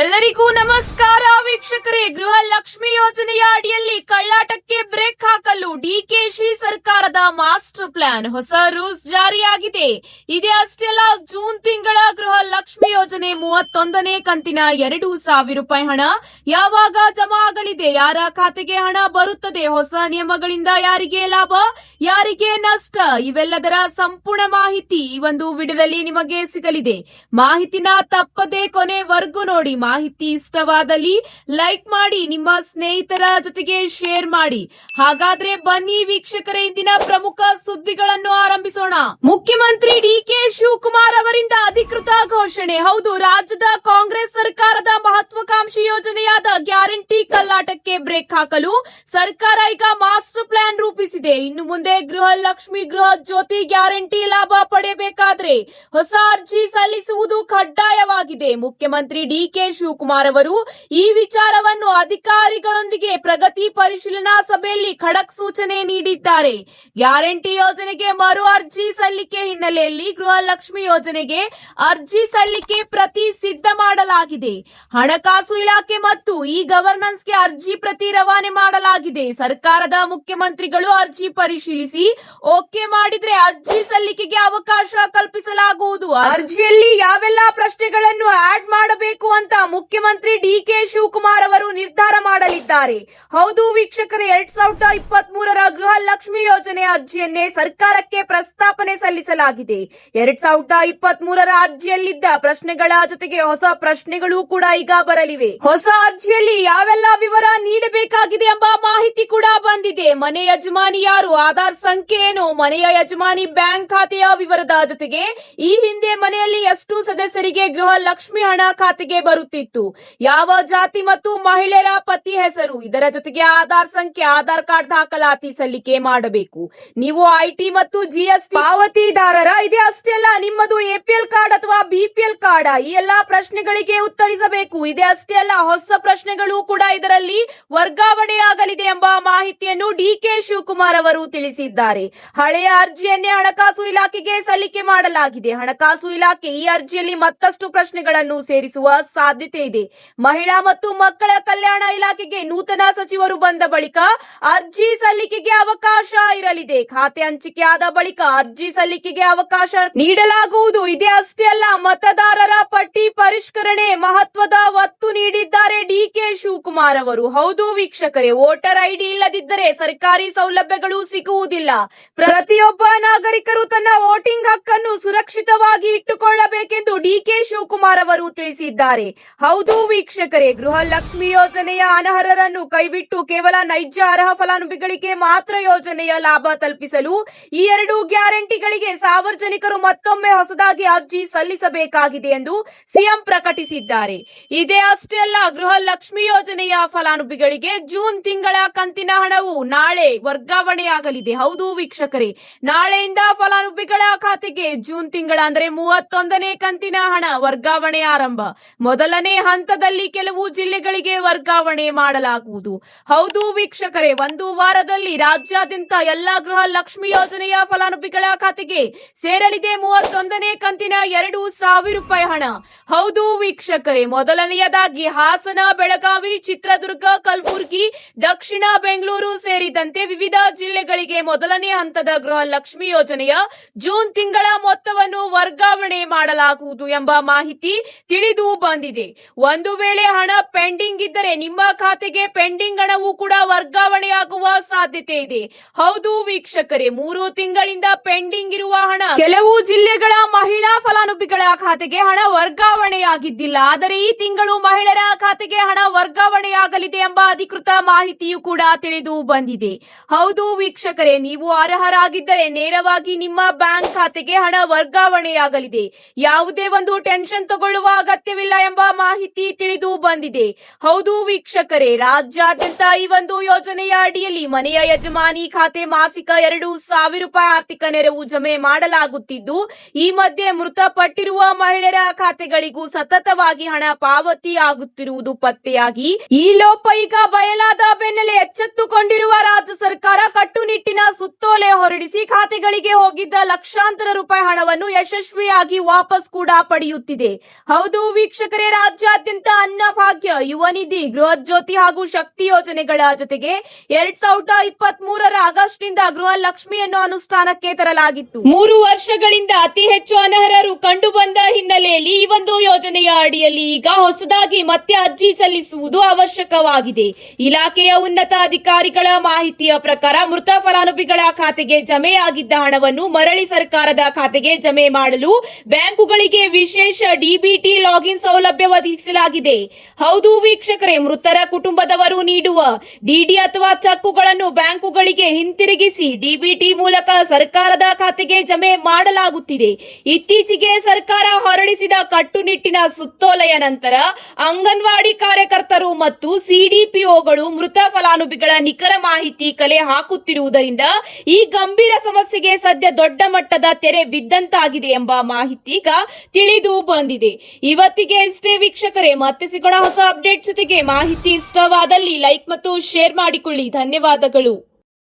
ಎಲ್ಲರಿಗೂ ನಮಸ್ಕಾರ ವೀಕ್ಷಕರೇ. ಗೃಹಲಕ್ಷ್ಮಿ ಯೋಜನೆಯ ಅಡಿಯಲ್ಲಿ ಕಳ್ಳಾಟಕ್ಕೆ ಬ್ರೇಕ್ ಹಾಕಲು ಡಿಕೆಶಿ ಸರ್ಕಾರದ ಮಾಸ್ಟರ್ ಪ್ಲಾನ್. ಹೊಸ ರೂಲ್ಸ್ ಜಾರಿಯಾಗಿದೆ. ಇದೇ ಅಷ್ಟೇ ಅಲ್ಲ, ಜೂನ್ ತಿಂಗಳ ಗೃಹಲಕ್ಷ್ಮಿ ಯೋಜನೆ 31ನೇ ಕಂತಿನ 2,000 ರೂಪಾಯಿ ಹಣ ಯಾವಾಗ ಜಮಾ ಆಗಲಿದೆ, ಯಾರ ಖಾತೆಗೆ ಹಣ ಬರುತ್ತದೆ, ಹೊಸ ನಿಯಮಗಳಿಂದ ಯಾರಿಗೆ ಲಾಭ, ಯಾರಿಗೆ ನಷ್ಟ, ಇವೆಲ್ಲದರ ಸಂಪೂರ್ಣ ಮಾಹಿತಿ ಈ ಒಂದು ವಿಡಿಯೋದಲ್ಲಿ ನಿಮಗೆ ಸಿಗಲಿದೆ. ಮಾಹಿತಿನ ತಪ್ಪದೆ ಕೊನೆವರೆಗೂ ನೋಡಿ. ಮಾಹಿತಿ ಇಷ್ಟವಾದಲ್ಲಿ ಲೈಕ್ ಮಾಡಿ, ನಿಮ್ಮ ಸ್ನೇಹಿತರ ಜೊತೆಗೆ ಶೇರ್ ಮಾಡಿ. ಹಾಗಾದ್ರೆ ಬನ್ನಿ ವೀಕ್ಷಕರೇ, ಇಂದಿನ ಪ್ರಮುಖ ಸುದ್ದಿಗಳನ್ನು ಆರಂಭಿಸೋಣ. ಮುಖ್ಯಮಂತ್ರಿ ಡಿಕೆ ಶಿವಕುಮಾರ್ ಅವರಿಂದ ಅಧಿಕೃತ ಘೋಷಣೆ. ಹೌದು, ರಾಜ್ಯದ ಕಾಂಗ್ರೆಸ್ ಸರ್ಕಾರದ ಮಹತ್ವಾಕಾಂಕ್ಷಿ ಯೋಜನೆಯಾದ ಗ್ಯಾರಂಟಿ ಕಳ್ಳಾಟಕ್ಕೆ ಬ್ರೇಕ್ ಹಾಕಲು ಸರ್ಕಾರ ಈಗ ಮಾಸ್ಟರ್ ಪ್ಲಾನ್ ರೂಪಿಸಿದೆ. ಇನ್ನು ಮುಂದೆ ಗೃಹಲಕ್ಷ್ಮಿ, ಗೃಹ ಜ್ಯೋತಿ ಗ್ಯಾರಂಟಿ ಲಾಭ ಪಡೆಯಬೇಕಾದ್ರೆ ಹೊಸ ಅರ್ಜಿ ಸಲ್ಲಿಸುವುದು ಕಡ್ಡಾಯವಾಗಿದೆ. ಮುಖ್ಯಮಂತ್ರಿ ಡಿಕೆ ಶಿವಕುಮಾರ್ ಅವರು ಈ ವಿಚಾರವನ್ನು ಅಧಿಕಾರಿಗಳೊಂದಿಗೆ ಪ್ರಗತಿ ಪರಿಶೀಲನಾ ಸಭೆಯಲ್ಲಿ ಖಡಕ್ ಸೂಚನೆ ನೀಡಿದ್ದಾರೆ. ಗ್ಯಾರಂಟಿ ಯೋಜನೆಗೆ ಮರು ಅರ್ಜಿ ಸಲ್ಲಿಕೆ ಹಿನ್ನೆಲೆಯಲ್ಲಿ ಗೃಹಲಕ್ಷ್ಮಿ ಯೋಜನೆಗೆ ಅರ್ಜಿ ಸಲ್ಲಿಕೆ ಪ್ರತಿ ಸಿದ್ಧ ಮಾಡಲಾಗಿದೆ. ಹಣಕಾಸು ಇಲಾಖೆ ಮತ್ತು ಇ ಗವರ್ನೆನ್ಸ್ಗೆ ಅರ್ಜಿ ಪ್ರತಿ ರವಾನೆ ಮಾಡಲಾಗಿದೆ. ಸರ್ಕಾರದ ಮುಖ್ಯಮಂತ್ರಿಗಳು ಅರ್ಜಿ ಪರಿಶೀಲಿಸಿ ಓಕೆ ಮಾಡಿದ್ರೆ ಅರ್ಜಿ ಸಲ್ಲಿಕೆಗೆ ಅವಕಾಶ ಕಲ್ಪಿಸಲಾಗುವುದು. ಅರ್ಜಿಯಲ್ಲಿ ಯಾವೆಲ್ಲ ಪ್ರಶ್ನೆಗಳನ್ನು ಆಡ್ ಮಾಡಬೇಕು ಅಂತ ಮುಖ್ಯಮಂತ್ರಿ ಡಿಕೆ ಶಿವಕುಮಾರ್ ಅವರು ನಿರ್ಧಾರ ಮಾಡಲಿದ್ದಾರೆ. ಹೌದು ವೀಕ್ಷಕರೇ, 2023ರ ಗೃಹಲಕ್ಷ್ಮಿ ಯೋಜನೆ ಅರ್ಜಿಯನ್ನೇ ಸರ್ಕಾರಕ್ಕೆ ಪ್ರಸ್ತಾಪನೆ ಸಲ್ಲಿಸಲಾಗಿದೆ. 2023ರ ಅರ್ಜಿಯಲ್ಲಿದ್ದ ಪ್ರಶ್ನೆಗಳ ಜೊತೆಗೆ ಹೊಸ ಪ್ರಶ್ನೆಗಳು ಕೂಡ ಈಗ ಬರಲಿವೆ. ಹೊಸ ಅರ್ಜಿಯಲ್ಲಿ ಯಾವೆಲ್ಲ ವಿವರ ನೀಡಬೇಕಾಗಿದೆ ಎಂಬ ಮಾಹಿತಿ ಕೂಡ ಬಂದಿದೆ. ಮನೆ ಯಜಮಾನಿ ಯಾರು, ಆಧಾರ್ ಸಂಖ್ಯೆ ಏನು, ಮನೆಯ ಯಜಮಾನಿ ಬ್ಯಾಂಕ್ ಖಾತೆಯ ವಿವರದ ಜೊತೆಗೆ ಈ ಹಿಂದೆ ಮನೆಯಲ್ಲಿ ಎಷ್ಟು ಸದಸ್ಯರಿಗೆ ಗೃಹಲಕ್ಷ್ಮಿ ಹಣ ಖಾತೆಗೆ ಬರುತ್ತಿತ್ತು, ಯಾವ ಜಾತಿ ಮತ್ತು ಮಹಿಳೆಯರ ಪತಿ ಹೆಸರು, ಇದರ ಜೊತೆಗೆ ಆಧಾರ್ ಸಂಖ್ಯೆ, ಆಧಾರ್ ಕಾರ್ಡ್ ದಾಖಲಾತಿ ಸಲ್ಲಿಕೆ ಮಾಡಬೇಕು. ನೀವು ಐಟಿ ಮತ್ತು ಜಿಎಸ್ಟಿ ಪಾವತಿದಾರರ, ಇದೇ ಅಷ್ಟೇ ಅಲ್ಲ ನಿಮ್ಮದು ಎಪಿಎಲ್ ಕಾರ್ಡ್ ಅಥವಾ ಬಿಪಿಎಲ್ ಕಾರ್ಡ್, ಈ ಎಲ್ಲಾ ಪ್ರಶ್ನೆಗಳಿಗೆ ಉತ್ತರಿಸಬೇಕು. ಇದೇ ಅಷ್ಟೇ ಅಲ್ಲ, ಹೊಸ ಪ್ರಶ್ನೆಗಳು ಕೂಡ ಇದರಲ್ಲಿ ವರ್ಗಾವಣೆಯಾಗಲಿದೆ ಎಂಬ ಮಾಹಿತಿಯನ್ನು ಡಿಕೆ ಶಿವಕುಮಾರ್ ಅವರು ತಿಳಿಸಿದ್ದಾರೆ. ಹಳೆಯ ಅರ್ಜಿಯನ್ನೇ ಹಣಕಾಸು ಇಲಾಖೆಗೆ ಸಲ್ಲಿಕೆ ಮಾಡಲಾಗಿದೆ. ಹಣಕಾಸು ಇಲಾಖೆ ಈ ಅರ್ಜಿಯಲ್ಲಿ ಮತ್ತಷ್ಟು ಪ್ರಶ್ನೆಗಳನ್ನು ಸೇರಿಸುವ ಸಾಧ್ಯತೆ ಇದೆ. ಮಹಿಳಾ ಮತ್ತು ಮಕ್ಕಳ ಕಲ್ಯಾಣ ಇಲಾಖೆಗೆ ನೂತನ ಸಚಿವರು ಬಂದ ಬಳಿಕ ಅರ್ಜಿ ಸಲ್ಲಿಕೆಗೆ ಅವಕಾಶ ಇರಲಿದೆ. ಖಾತೆ ಹಂಚಿಕೆ ಆದ ಬಳಿಕ ಅರ್ಜಿ ಸಲ್ಲಿಕೆಗೆ ಅವಕಾಶ ನೀಡಲಾಗುವುದು. ಇದೇ ಅಷ್ಟೇ ಅಲ್ಲ, ಮತದಾರರ ಪಟ್ಟಿ ಪರಿಷ್ಕರಣೆ ಮಹತ್ವದ ಒತ್ತು ನೀಡಿದ್ದಾರೆ ಡಿಕೆ ಶಿವಕುಮಾರ್ ಅವರು. ಹೌದು ವೀಕ್ಷಕರೇ, ವೋಟರ್ ಐಡಿ ಇಲ್ಲದಿದ್ದರೆ ಸರ್ಕಾರಿ ಸೌಲಭ್ಯಗಳು ಸಿಗುವುದಿಲ್ಲ. ಪ್ರತಿಯೊಬ್ಬ ನಾಗರಿಕರು ತನ್ನ ವೋಟಿಂಗ್ ಹಕ್ಕನ್ನು ಸುರಕ್ಷಿತವಾಗಿ ಇಟ್ಟುಕೊಳ್ಳಬೇಕೆಂದು ಡಿಕೆ ಶಿವಕುಮಾರ್ ಅವರು ತಿಳಿಸಿದ್ದಾರೆ. ಹೌದು ವೀಕ್ಷಕರೇ, ಗೃಹಲಕ್ಷ್ಮಿ ಯೋಜನೆಯ ಅನರ್ಹರನ್ನು ಕೈಬಿಟ್ಟು ಕೇವಲ ನೈಜ ಅರ್ಹ ಫಲಾನುಭವಿಗಳಿಗೆ ಮಾತ್ರ ಯೋಜನೆಯ ಲಾಭ ತಲುಪಿಸಲು ಈ 2 ಗ್ಯಾರಂಟಿಗಳಿಗೆ ಸಾರ್ವಜನಿಕರು ಮತ್ತೊಮ್ಮೆ ಹೊಸದಾಗಿ ಅರ್ಜಿ ಸಲ್ಲಿಸಬೇಕಾಗಿದೆ ಎಂದು ಸಿಎಂ ಪ್ರಕಟಿಸಿದ್ದಾರೆ. ಇದೇ ಅಷ್ಟೇ ಅಲ್ಲ, ಗೃಹಲಕ್ಷ್ಮಿ ಯೋಜನೆಯ ಫಲಾನುಭವಿಗಳಿಗೆ ಜೂನ್ ತಿಂಗಳ ಕಂತಿನ ಹಣವು ನಾಳೆ ವರ್ಗಾವಣೆಯಾಗಲಿದೆ. ಹೌದು ವೀಕ್ಷಕರೇ, ನಾಳೆಯಿಂದ ಫಲಾನುಭವಿಗಳ ಖಾತೆಗೆ ಜೂನ್ ತಿಂಗಳ ಅಂದರೆ 31ನೇ ಕಂತಿನ ಹಣ ವರ್ಗಾವಣೆ ಆರಂಭ. ಮೊದಲನೇ ಹಂತದಲ್ಲಿ ಕೆಲವು ಜಿಲ್ಲೆಗಳಿಗೆ ವರ್ಗಾವಣೆ ಮಾಡಲಾಗುವುದು. ಹೌದು ವೀಕ್ಷಕರೇ, ಒಂದು ವಾರದಲ್ಲಿ ರಾಜ್ಯಾದ್ಯಂತ ಎಲ್ಲಾ ಗೃಹಲಕ್ಷ್ಮಿ ಯೋಜನೆಯ ಫಲಾನುಭವಿಗಳ ಖಾತೆಗೆ ಸೇರಲಿದೆ 31ನೇ ಕಂತಿನ 2,000 ರೂಪಾಯಿ ಹಣ. ಹೌದು ವೀಕ್ಷಕರೇ, ಮೊದಲನೆಯದಾಗಿ ಹಾಸನ, ಬೆಳಗಾವಿ, ಚಿತ್ರದುರ್ಗ, ಕಲಬುರಗಿ, ದಕ್ಷಿಣ ಬೆಂಗಳೂರು ಸೇರಿದಂತೆ ವಿವಿಧ ಜಿಲ್ಲೆಗಳಿಗೆ ಮೊದಲನೇ ಹಂತದ ಗೃಹಲಕ್ಷ್ಮಿ ಯೋಜನೆಯ ಜೂನ್ ತಿಂಗಳ ಮೊತ್ತವನ್ನು ವರ್ಗಾವಣೆ ಮಾಡಲಾಗುವುದು ಎಂಬ ಮಾಹಿತಿ ತಿಳಿದು ಬಂದಿದೆ. ಒಂದು ವೇಳೆ ಹಣ ಪೆಂಡಿಂಗ್ ಇದ್ದರೆ ನಿಮ್ಮ ಖಾತೆಗೆ ಪೆಂಡಿಂಗ್ ಹಣವು ಕೂಡ ವರ್ಗಾವಣೆಯಾಗುವ ಸಾಧ್ಯತೆ ಇದೆ. ಹೌದು ವೀಕ್ಷಕರೇ, 3 ತಿಂಗಳಿಂದ ಪೆಂಡಿಂಗ್ ಇರುವ ಹಣ ಕೆಲವು ಜಿಲ್ಲೆಗಳ ಮಹಿಳಾ ಫಲಾನುಭವಿಗಳ ಖಾತೆಗೆ ಹಣ ವರ್ಗಾವಣೆಯಾಗಿದ್ದಿಲ್ಲ. ಆದರೆ ಈ ತಿಂಗಳು ಮಹಿಳೆಯರ ಖಾತೆಗೆ ಹಣ ವರ್ಗಾವಣೆಯಾಗಲಿದೆ ಎಂಬ ಅಧಿಕೃತ ಮಾಹಿತಿಯು ಕೂಡ ತಿಳಿದು ಬಂದಿದೆ. ಹೌದು ವೀಕ್ಷಕರೇ, ನೀವು ಅರ್ಹರಾಗಿದ್ದರೆ ನೇರವಾಗಿ ನಿಮ್ಮ ಬ್ಯಾಂಕ್ ಖಾತೆಗೆ ಹಣ ವರ್ಗಾವಣೆಯಾಗಲಿದೆ. ಯಾವುದೇ ಒಂದು ಟೆನ್ಷನ್ ತಗೊಳ್ಳುವ ಅಗತ್ಯವಿಲ್ಲ ಎಂಬ ಮಾಹಿತಿ ತಿಳಿದು ಬಂದಿದೆ. ಹೌದು ವೀಕ್ಷಕರೇ, ರಾಜ್ಯಾದ್ಯಂತ ಈ ಒಂದು ಯೋಜನೆಯ ಅಡಿಯಲ್ಲಿ ಮನೆಯ ಯಜಮಾನಿ ಖಾತೆ ಮಾಸಿಕ 2,000 ರೂಪಾಯಿ ಆರ್ಥಿಕ ನೆರವು ಜಮೆ ಮಾಡಲಾಗುತ್ತಿದ್ದು, ಈ ಮಧ್ಯೆ ಮೃತಪಟ್ಟಿರುವ ಮಹಿಳೆಯರ ಖಾತೆಗಳಿಗೂ ಸತತವಾಗಿ ಹಣ ಪಾವತಿ ಆಗುತ್ತಿರುವುದು ಪತ್ತೆಯಾಗಿ ಈ ಲೋಪ ಈಗ ಬಯಲಾದ ಬೆನ್ನಲ್ಲೇ ಎಚ್ಚೆತ್ತುಕೊಂಡಿರುವ ರಾಜ್ಯ ಸರ್ಕಾರ ಕಟ್ಟುನಿಟ್ಟಿನ ಸುತ್ತೋಲೆ ಹೊರಡಿಸಿ ಖಾತೆಗಳಿಗೆ ಹೋಗಿದ್ದ ಲಕ್ಷಾಂತರ ರೂಪಾಯಿ ಹಣವನ್ನು ಯಶಸ್ವಿಯಾಗಿ ವಾಪಸ್ ಕೂಡ ಪಡೆಯುತ್ತಿದೆ. ಹೌದು ವೀಕ್ಷಕರೇ, ರಾಜ್ಯಾದ್ಯಂತ ಅನ್ನ ಅನ್ನಭಾಗ್ಯ, ಯುವ ನಿಧಿ, ಗೃಹಜ್ಯೋತಿ ಹಾಗೂ ಶಕ್ತಿ ಯೋಜನೆಗಳ ಜೊತೆಗೆ 2023ರ ಆಗಸ್ಟ್ನಿಂದ ಗೃಹಲಕ್ಷ್ಮಿಯನ್ನು ಅನುಷ್ಠಾನಕ್ಕೆ ತರಲಾಗಿತ್ತು. 3 ವರ್ಷಗಳಿಂದ ಅತಿ ಹೆಚ್ಚು ಅನರ್ಹರು ಕಂಡು ಬಂದ ಹಿನ್ನೆಲೆಯಲ್ಲಿ ಈ ಒಂದು ಯೋಜನೆಯ ಅಡಿಯಲ್ಲಿ ಈಗ ಹೊಸದಾಗಿ ಮತ್ತೆ ಅರ್ಜಿ ಸಲ್ಲಿಸುವುದು ಅವಶ್ಯಕವಾಗಿದೆ. ಇಲಾಖೆಯ ಉನ್ನತ ಅಧಿಕಾರಿಗಳ ಮಾಹಿತಿಯ ಪ್ರಕಾರ ಮೃತ ಫಲಾನುಭವಿಗಳ ಖಾತೆಗೆ ಜಮೆಯಾಗಿದ್ದ ಹಣವನ್ನು ಮರಳಿ ಸರ್ಕಾರದ ಖಾತೆಗೆ ಜಮೆ ಮಾಡಲು ಬ್ಯಾಂಕುಗಳಿಗೆ ವಿಶೇಷ ಡಿಬಿಟಿ ಲಾಗಿನ್ ಸೌಲಭ್ಯ ಒದಗಿಸಲಾಗಿದೆ. ಹೌದು ವೀಕ್ಷಕರೇ, ಮೃತರ ಕುಟುಂಬದವರು ನೀಡುವ ಡಿಡಿ ಅಥವಾ ಚೆಕ್ಕುಗಳನ್ನು ಬ್ಯಾಂಕುಗಳಿಗೆ ಹಿಂತಿರುಗಿಸಿ ಡಿಬಿಟಿ ಮೂಲಕ ಸರ್ಕಾರದ ಖಾತೆಗೆ ಜಮೆ ಮಾಡಲಾಗುತ್ತಿದೆ. ಇತ್ತೀಚೆಗೆ ಸರ್ಕಾರ ಹೊರಡಿಸಿದ ಕಟ್ಟುನಿಟ್ಟಿನ ಸುತ್ತೋಲೆಯ ನಂತರ ಅಂಗನವಾಡಿ ಕಾರ್ಯಕರ್ತರು ಮತ್ತು ಸಿಡಿಪಿಒಗಳು ಮೃತ ಫಲಾನುಭವಿಗಳ ನಿಖರ ಮಾಹಿತಿ ಕಲೆ ಹಾಕುತ್ತಿರುವುದರಿಂದ ಈ ಗಂಭೀರ ಸಮಸ್ಯೆಗೆ ಸದ್ಯ ದೊಡ್ಡ ಮಟ್ಟದ ತೆರೆ ಬಿದ್ದಂತಾಗಿದೆ ಎಂಬ ಮಾಹಿತಿ ಈಗ ತಿಳಿದು ಬಂದಿದೆ. ಇವತ್ತಿಗೆ ಇಷ್ಟೇ ವೀಕ್ಷಕರೇ, ಮತ್ತೆ ಸಿಗೋಣ ಹೊಸ ಅಪ್ಡೇಟ್ ಜೊತೆಗೆ. ಮಾಹಿತಿ ಇಷ್ಟವಾದಲ್ಲಿ ಲೈಕ್ ಮತ್ತು ಶೇರ್ ಮಾಡಿಕೊಳ್ಳಿ. ಧನ್ಯವಾದಗಳು.